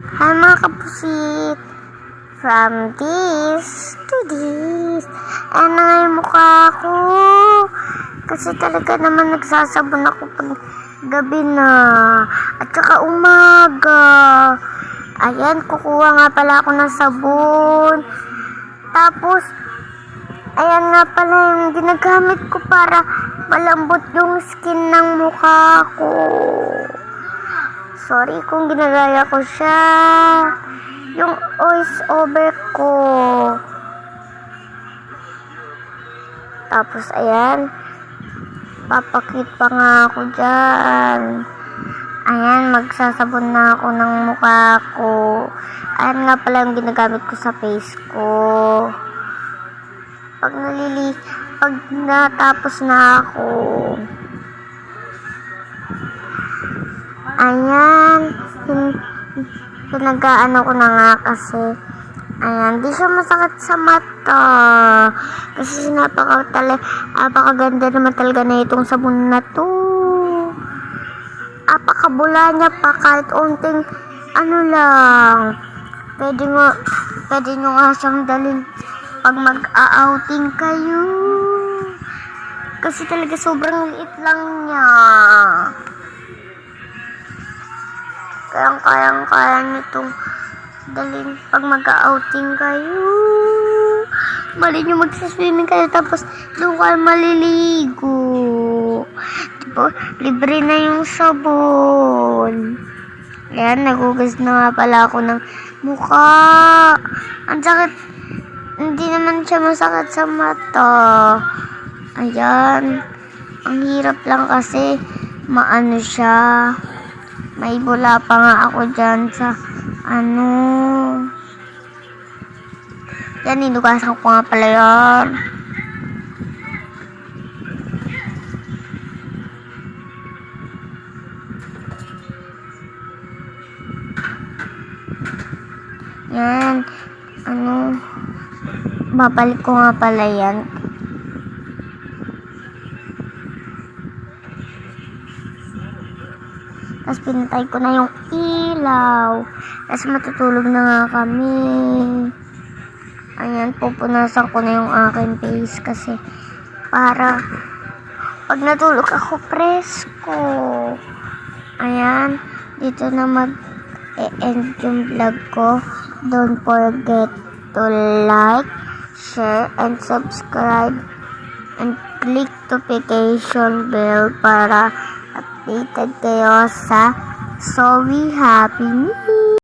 Hi mga kapusit! From this to this. Ayan na nga yung mukha ko. Kasi talaga naman nagsasabon ako pag gabi na. At saka umaga. Ayan, kukuha nga pala ako ng sabon. Tapos, ayan nga pala yung ginagamit ko para malambot yung skin ng mukha ko. Sorry kung ginagaya ko siya. Yung voice over ko. Tapos ayan, papakit pa nga ako dyan. Ayan, magsasabon na ako ng mukha ko. Ayan nga pala yung ginagamit ko sa face ko. Pag natapos na ako, ayan, pinag-aano ko na nga kasi, ayan, di siya masakit sa mata. Kasi napakaganda naman talaga na itong sabon na to. Apakabula niya pa kahit unting, ano lang, pwede nyo nga siyang dalhin pag mag-outing kayo. Kasi talaga sobrang liit lang niya. Kaya nitong dalhin pag mag-outing kayo. Mali nyo magsaswimming kayo tapos doon kayo maliligo. Diba? Libre na yung sabon. Ayan, nagugas na nga pala ako ng mukha. Ang sakit. Hindi naman siya masakit sa mata. Ayan. Ang hirap lang kasi maano siya. May bula pa nga ako dyan sa ano. Yan, hinugasan ko nga pala yan. Yan. Ano. Babalik ko nga pala yan. Tapos pinatay ko na yung ilaw. Tapos matutulog na nga kami. Ayan, pupunasan ko na yung aking face kasi para pag natulog ako presko. Ayan, dito na mag-end yung vlog ko. Don't forget to like, share, and subscribe. And click notification bell para updated kayo sa So We Happy New